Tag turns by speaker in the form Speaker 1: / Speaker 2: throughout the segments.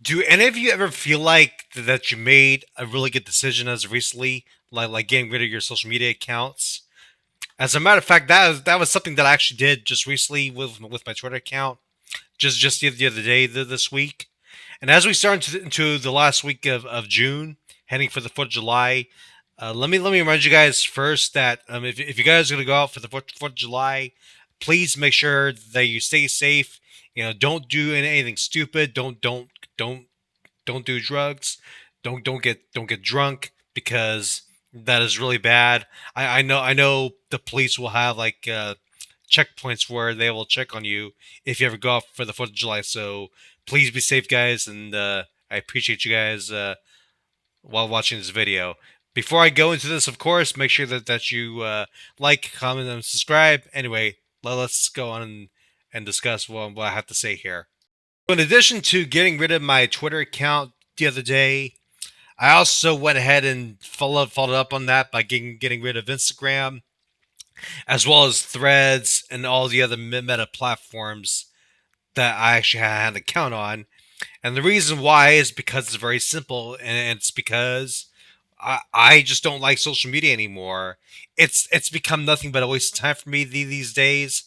Speaker 1: Do any of you ever feel like that you made a really good decision as of recently, like getting rid of your social media accounts? As a matter of fact, that was something that I actually did just recently with my Twitter account, just the other day, this week. And as we start into the last week of June, heading for the 4th of July, let me remind you guys first that if you guys are gonna go out for the 4th of July, please make sure that you stay safe. Don't do anything stupid. Don't don't do drugs. Don't get drunk because that is really bad. I know the police will have like checkpoints where they will check on you if you ever go off for the 4th of July. So please be safe, guys, and I appreciate you guys while watching this video. Before I go into this, of course, make sure that you like, comment, and subscribe. Anyway, let's go on and discuss what I have to say here. In addition to getting rid of my Twitter account the other day, I also went ahead and followed up on that by getting rid of Instagram, as well as Threads and all the other meta platforms that I actually had an account on. And the reason why is because it's very simple, and it's because I just don't like social media anymore. It's become nothing but a waste of time for me these days.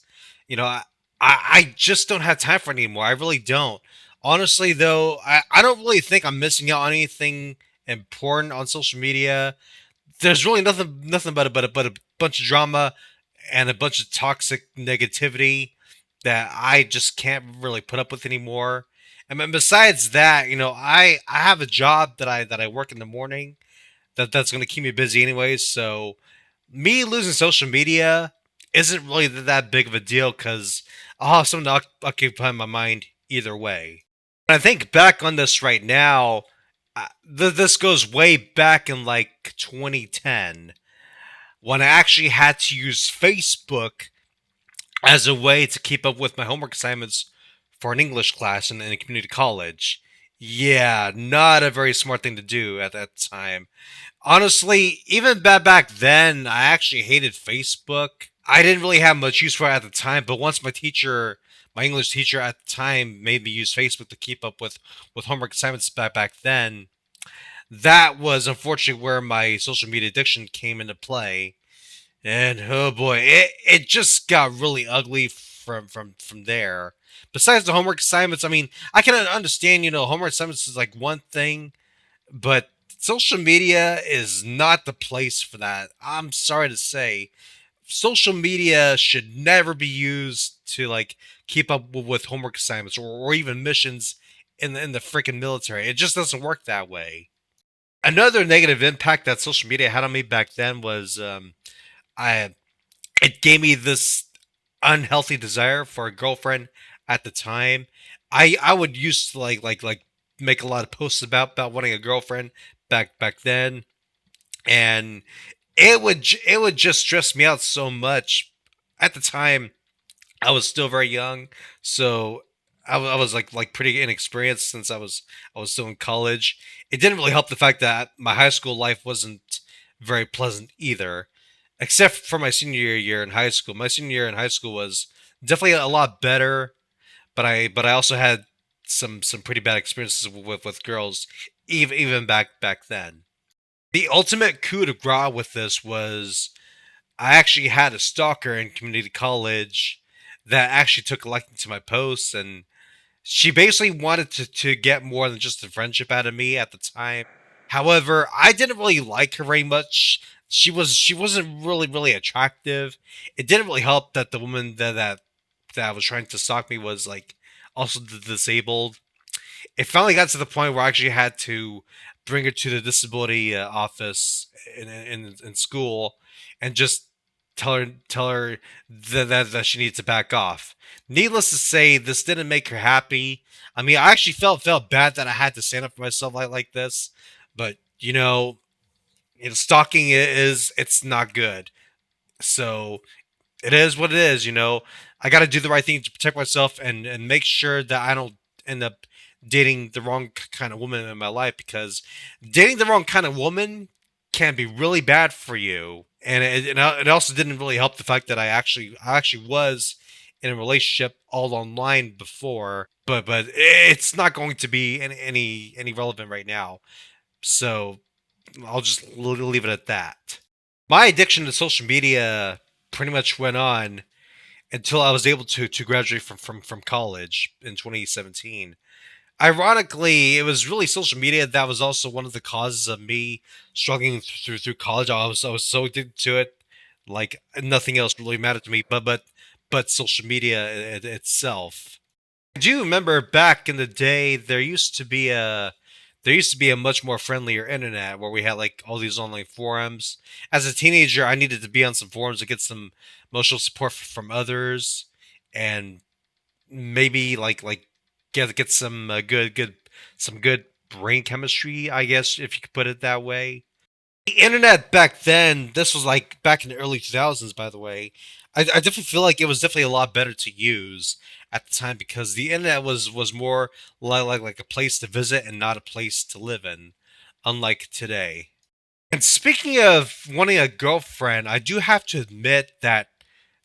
Speaker 1: I just don't have time for it anymore. I really don't. Honestly, though, I don't really think I'm missing out on anything important on social media. There's really nothing but a bunch of drama and a bunch of toxic negativity that I just can't really put up with anymore. And then besides that, I have a job that I work in the morning that's going to keep me busy anyways. So me losing social media isn't really that big of a deal because I'll have something to occupy my mind either way. When I think back on this right now, this goes way back in like 2010 when I actually had to use Facebook as a way to keep up with my homework assignments for an English class in a community college. Yeah, not a very smart thing to do at that time. Honestly, even back then, I actually hated Facebook. I didn't really have much use for it at the time, but once my English teacher at the time, made me use Facebook to keep up with homework assignments back then, that was unfortunately where my social media addiction came into play. And oh boy, it just got really ugly from there. Besides the homework assignments, I mean, I can understand, homework assignments is like one thing, but social media is not the place for that. I'm sorry to say. Social media should never be used to like keep up with homework assignments or even missions in the freaking military. It just doesn't work that way. Another negative impact that social media had on me back then was I it gave me this unhealthy desire for a girlfriend at the time. I would used to like make a lot of posts about wanting a girlfriend back then, and it would just stress me out so much. At the time, I was still very young, so I was like pretty inexperienced since I was still in college. It didn't really help the fact that my high school life wasn't very pleasant either, except for my senior year in high school. My senior year in high school was definitely a lot better, but I also had some pretty bad experiences with girls, even back then. The ultimate coup de grace with this was I actually had a stalker in community college that actually took a liking to my posts, and she basically wanted to get more than just a friendship out of me at the time. However, I didn't really like her very much. She wasn't really attractive. It didn't really help that the woman that was trying to stalk me was like also disabled. It finally got to the point where I actually had to bring her to the disability office in school and just tell her that she needs to back off. Needless to say, this didn't make her happy. I mean, I actually felt bad that I had to stand up for myself like this, but stalking it's not good. So it is what it is. I got to do the right thing to protect myself and make sure that I don't end up dating the wrong kind of woman in my life, because dating the wrong kind of woman can be really bad for you. And it also didn't really help the fact that I actually was in a relationship all online before, but it's not going to be any relevant right now. So I'll just leave it at that. My addiction to social media pretty much went on until I was able to graduate from college in 2017. Ironically, it was really social media that was also one of the causes of me struggling through college. I was so addicted to it, like nothing else really mattered to me, but social media itself. I do remember back in the day there used to be a much more friendlier internet where we had like all these online forums. As a teenager, I needed to be on some forums to get some emotional support from others, and maybe like get some good brain chemistry, I guess, if you could put it that way. The internet back then, this was like back in the early 2000s, by the way. I definitely feel like it was definitely a lot better to use at the time because the internet was more like a place to visit and not a place to live in, unlike today. And speaking of wanting a girlfriend, I do have to admit that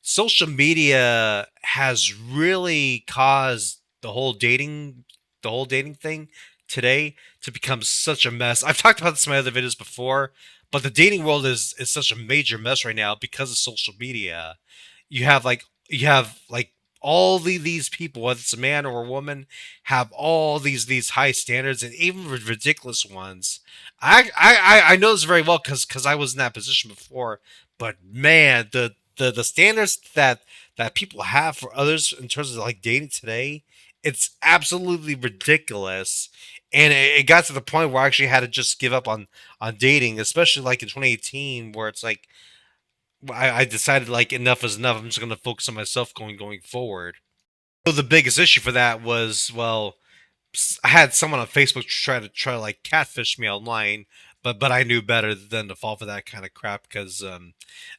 Speaker 1: social media has really caused the whole dating thing today to become such a mess. I've talked about this in my other videos before, but the dating world is such a major mess right now because of social media. You have like all these people, whether it's a man or a woman, have all these high standards and even ridiculous ones. I know this very well because I was in that position before. But man, the standards that people have for others in terms of like dating today, it's absolutely ridiculous. And it got to the point where I actually had to just give up on dating, especially like in 2018, where it's like I decided like enough is enough. I'm just gonna focus on myself going forward. So the biggest issue for that was, well, I had someone on Facebook try to like catfish me online, but I knew better than to fall for that kind of crap because I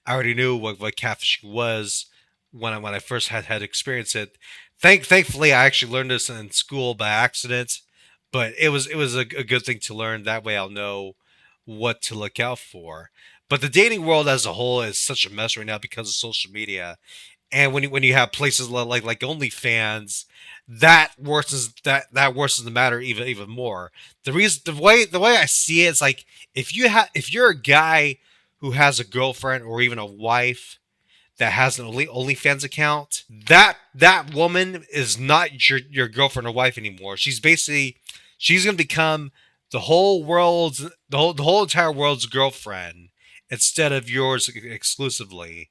Speaker 1: already knew what catfishing was when I first had experienced it. Thankfully, I actually learned this in school by accident, but it was a good thing to learn. That way, I'll know what to look out for. But the dating world as a whole is such a mess right now because of social media, and when you have places like OnlyFans, that worsens the matter even more. The way I see it is like if you're a guy who has a girlfriend or even a wife that has an OnlyFans account, that woman is not your girlfriend or wife anymore. She's gonna become the whole entire world's girlfriend instead of yours exclusively.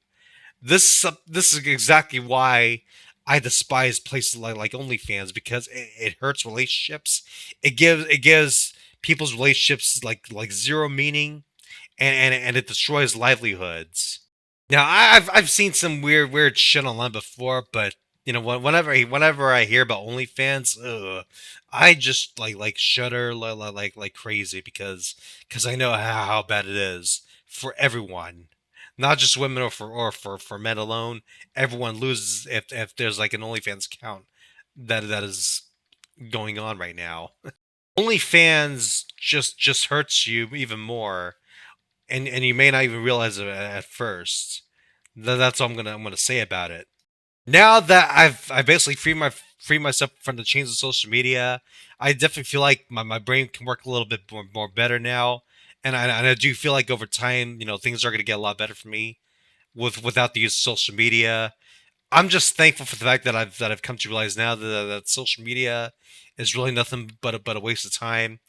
Speaker 1: This is exactly why I despise places like OnlyFans because it hurts relationships. It gives people's relationships like zero meaning, and it destroys livelihoods. Now I've seen some weird shit online before, but whenever I hear about OnlyFans, I just like shudder like crazy because I know how bad it is for everyone, not just women or for men alone. Everyone loses if there's like an OnlyFans account that is going on right now. OnlyFans just hurts you even more, and you may not even realize it at first. That's all I'm gonna say about it. Now that I basically free myself from the chains of social media, I definitely feel like my brain can work a little bit more better now, and I do feel like over time, things are gonna get a lot better for me without the use of social media. I'm just thankful for the fact that I've come to realize now that social media is really nothing but a waste of time.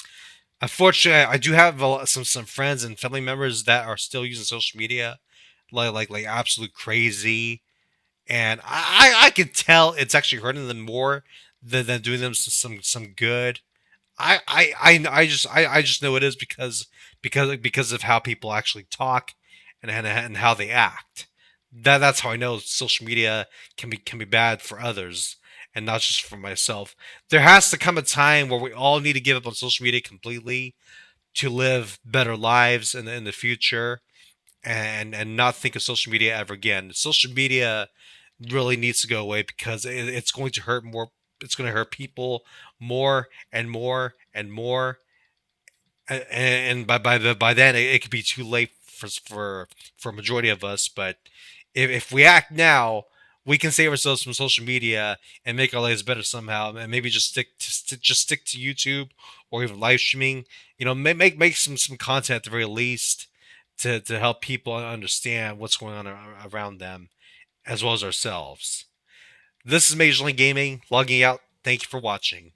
Speaker 1: Unfortunately, I do have some friends and family members that are still using social media like absolute crazy, and I can tell it's actually hurting them more than doing them some good. I just know it is because of how people actually talk and how they act. That's how I know social media can be bad for others and not just for myself. There has to come a time where we all need to give up on social media completely to live better lives in the future, and not think of social media ever again. Social media really needs to go away because it's going to hurt more. It's going to hurt people more and more and more, and by then it could be too late for a majority of us. But if we act now, we can save ourselves from social media and make our lives better somehow, and maybe just stick to YouTube or even live streaming. Make some content at the very least to help people understand what's going on around them as well as ourselves. This is Major League Gaming logging out. Thank you for watching.